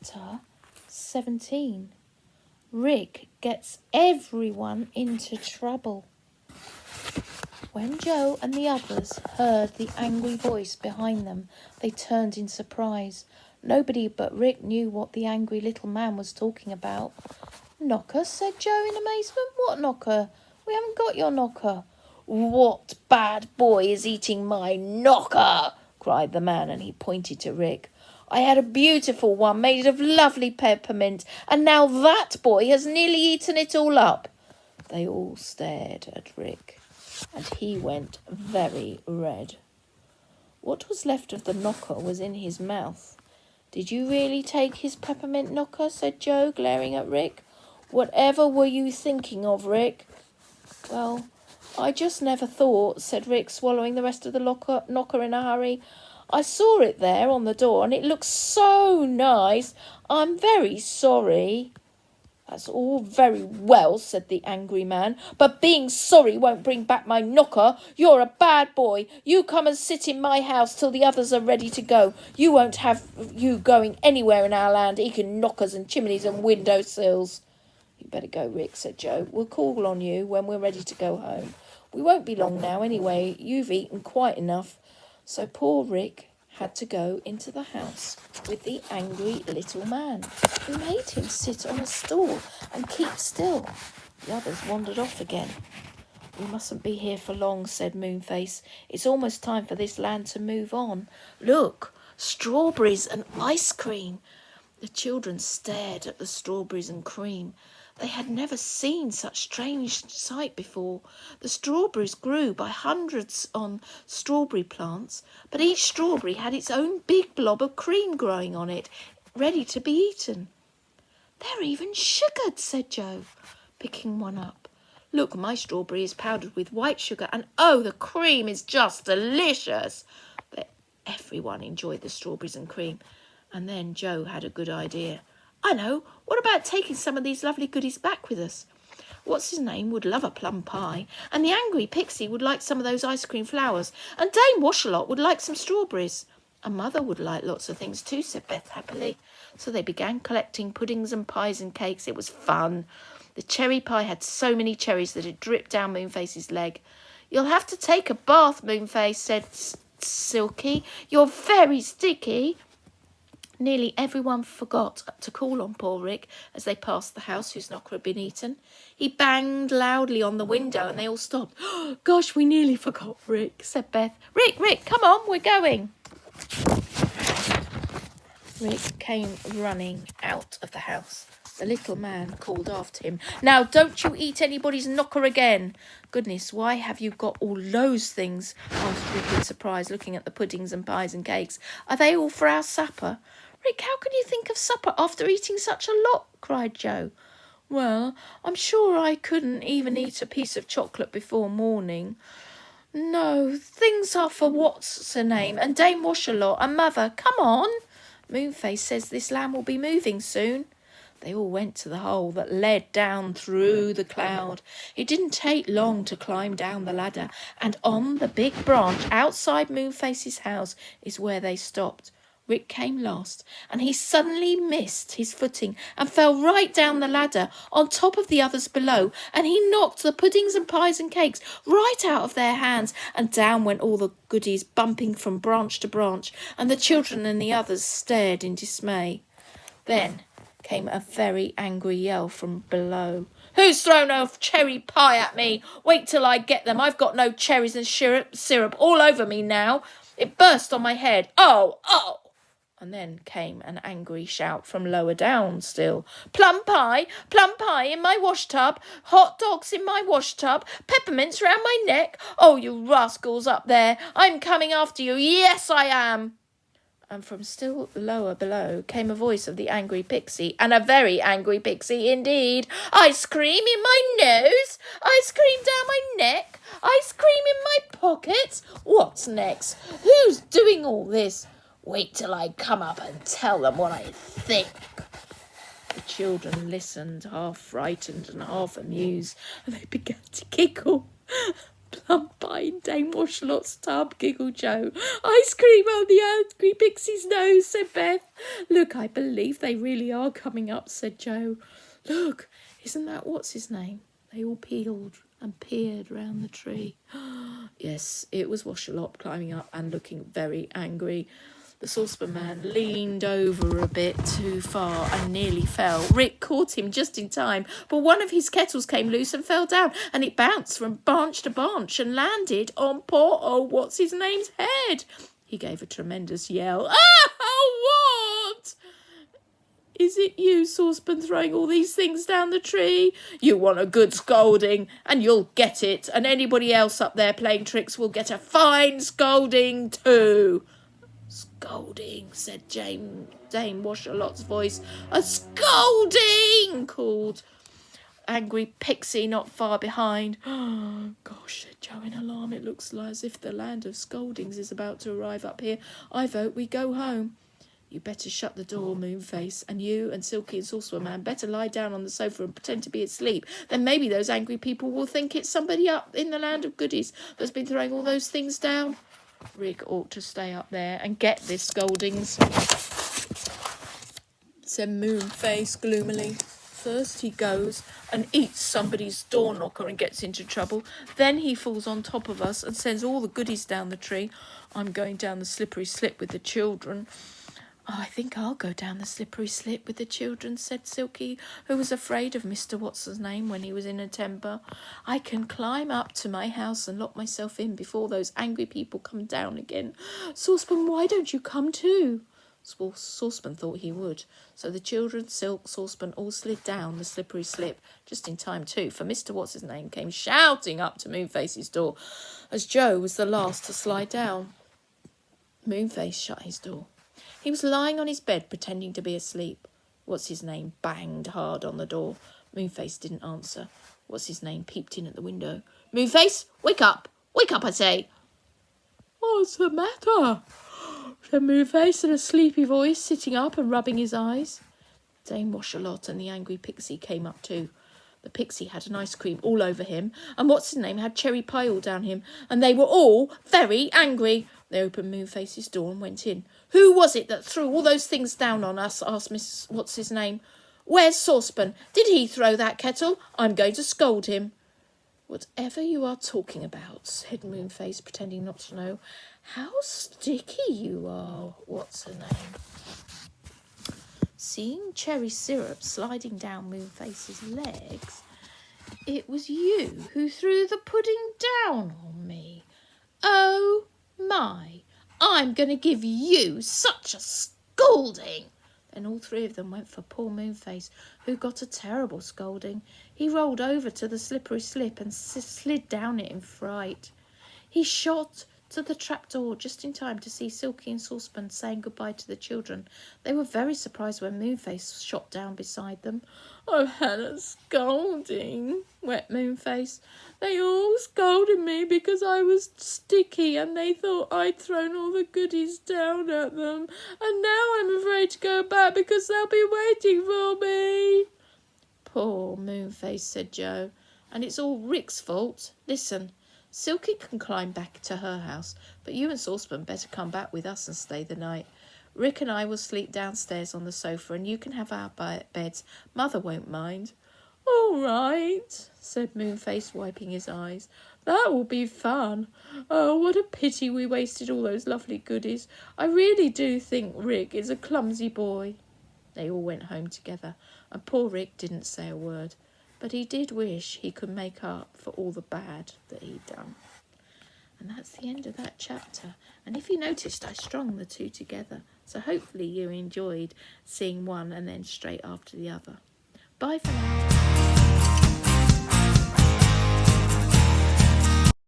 Chapter 17. Rick gets everyone into trouble. When Joe and the others heard the angry voice behind them, they turned in surprise. Nobody but Rick knew what the angry little man was talking about. "Knocker?" said Joe in amazement. "What knocker? We haven't got your knocker." "What bad boy is eating my knocker?" cried the man, and he pointed to Rick. "I had a beautiful one made of lovely peppermint, and now that boy has nearly eaten it all up." They all stared at Rick, and he went very red. What was left of the knocker was in his mouth. "Did you really take his peppermint knocker?" said Joe, glaring at Rick. "Whatever were you thinking of, Rick?" "Well, I just never thought," said Rick, swallowing the rest of the knocker in a hurry. "I saw it there on the door, and it looks so nice. I'm very sorry." "That's all very well," said the angry man, "but being sorry won't bring back my knocker. You're a bad boy. You come and sit in my house till the others are ready to go. You won't have you going anywhere in our land, eating knockers and chimneys and window sills." "You'd better go, Rick," said Joe. "We'll call on you when we're ready to go home. We won't be long now anyway. You've eaten quite enough." So poor Rick had to go into the house with the angry little man, who made him sit on a stool and keep still. The others wandered off again. "We mustn't be here for long," said Moonface. "It's almost time for this land to move on. Look, strawberries and ice cream." The children stared at the strawberries and cream. They had never seen such strange sight before. The strawberries grew by hundreds on strawberry plants, but each strawberry had its own big blob of cream growing on it, ready to be eaten. "They're even sugared," said Joe, picking one up. "Look, my strawberry is powdered with white sugar, and oh, the cream is just delicious." But everyone enjoyed the strawberries and cream, and then Joe had a good idea. "I know. What about taking some of these lovely goodies back with us? What's his name would love a plum pie, and the angry pixie would like some of those ice cream flowers, and Dame Washalot would like some strawberries. And Mother would like lots of things too," said Beth happily. So they began collecting puddings and pies and cakes. It was fun. The cherry pie had so many cherries that it dripped down Moonface's leg. "You'll have to take a bath, Moonface," said Silky. "You're very sticky." Nearly everyone forgot to call on poor Rick as they passed the house whose knocker had been eaten. He banged loudly on the window and they all stopped. "Oh, gosh, we nearly forgot Rick," said Beth. Rick, come on, we're going." Rick came running out of the house. The little man called after him, "Now, don't you eat anybody's knocker again." "Goodness, why have you got all those things?" asked Rick in surprise, looking at the puddings and pies and cakes. "Are they all for our supper?" "Rick, how can you think of supper after eating such a lot?" cried Joe. "Well, I'm sure I couldn't even eat a piece of chocolate before morning." "No, things are for what's her name, and Dame Washalot, and Mother. Come on. Moonface says this land will be moving soon." They all went to the hole that led down through the cloud. It didn't take long to climb down the ladder, and on the big branch outside Moonface's house is where they stopped. Rick came last, and he suddenly missed his footing and fell right down the ladder on top of the others below, and he knocked the puddings and pies and cakes right out of their hands, and down went all the goodies, bumping from branch to branch, and the children and the others stared in dismay. Then came a very angry yell from below. "Who's thrown a cherry pie at me? Wait till I get them. I've got no cherries and syrup all over me now. It burst on my head. Oh, oh!" And then came an angry shout from lower down still. Plum pie in my wash tub, hot dogs in my wash tub, peppermints round my neck. Oh, you rascals up there, I'm coming after you. Yes, I am." And from still lower below came a voice of the angry pixie, and a very angry pixie indeed. "Ice cream in my nose, ice cream down my neck, ice cream in my pockets. What's next? Who's doing all this? Wait till I come up and tell them what I think." The children listened, half frightened and half amused, and they began to giggle. Plum pie in Dame Washalot's tub, giggled Joe. Ice cream on the angry pixie's nose, said Beth. Look, I believe they really are coming up, said Joe. Look, isn't that what's his name? They all peeled and peered round the tree. Yes, it was Washalot climbing up and looking very angry. The saucepan man leaned over a bit too far and nearly fell. Rick caught him just in time, but one of his kettles came loose and fell down, and it bounced from branch to branch and landed on poor old what's-his-name's head. He gave a tremendous yell. Ah, what? Is it you, Saucepan, throwing all these things down the tree? You want a good scolding, and you'll get it, and anybody else up there playing tricks will get a fine scolding too. Scolding, said Dame Washalot's voice. A scolding, called angry Pixie not far behind. Oh, gosh, said Joe in alarm. It looks as if the land of scoldings is about to arrive up here. I vote we go home. You better shut the door, Moonface, and you and Silky and Saucepan Man better lie down on the sofa and pretend to be asleep. Then maybe those angry people will think it's somebody up in the land of goodies that's been throwing all those things down. Rick ought to stay up there and get this scoldings, said Moonface gloomily. First he goes and eats somebody's door knocker and gets into trouble. Then he falls on top of us and sends all the goodies down the tree. I'm going down the slippery slip with the children. Oh, I think I'll go down the slippery slip with the children, said Silky, who was afraid of Mr. What's-his-name when he was in a temper. I can climb up to my house and lock myself in before those angry people come down again. Saucepan, why don't you come too? Saucepan thought he would. So the children, Silk, Saucepan all slid down the slippery slip, just in time too, for Mr. What's-his-name came shouting up to Moonface's door, as Joe was the last to slide down. Moonface shut his door. He was lying on his bed pretending to be asleep. What's-his-name banged hard on the door. Moonface didn't answer. What's-his-name peeped in at the window. Moonface, wake up! Wake up, I say! What's the matter? Said Moonface in a sleepy voice, sitting up and rubbing his eyes. Dame Washalot and the angry Pixie came up too. The Pixie had an ice cream all over him, and What's-his-name had cherry pie all down him, and they were all very angry. They opened Moonface's door and went in. Who was it that threw all those things down on us? Asked Miss What's-his-name. Where's Saucepan? Did he throw that kettle? I'm going to scold him. Whatever you are talking about, said Moonface, pretending not to know. How sticky you are, What's-her-name? Seeing cherry syrup sliding down Moonface's legs, it was you who threw the pudding down on me. Oh, my, I'm going to give you such a scolding. Then all three of them went for poor Moonface, who got a terrible scolding. He rolled over to the slippery slip and slid down it in fright. He shot to the trapdoor just in time to see Silky and Saucepan saying goodbye to the children. They were very surprised when Moonface shot down beside them. I've had a scolding, wept Moonface. They all scolded me because I was sticky and they thought I'd thrown all the goodies down at them. And now I'm afraid to go back because they'll be waiting for me. Poor Moonface, said Joe. And it's all Rick's fault. Listen, Silky can climb back to her house, but you and Saucepan better come back with us and stay the night. Rick and I will sleep downstairs on the sofa and you can have our beds. Mother won't mind. All right, said Moonface, wiping his eyes. That will be fun. Oh, what a pity we wasted all those lovely goodies. I really do think Rick is a clumsy boy. They all went home together, and poor Rick didn't say a word. But he did wish he could make up for all the bad that he'd done. And that's the end of that chapter. And if you noticed, I strung the two together. So hopefully you enjoyed seeing one and then straight after the other. Bye for now.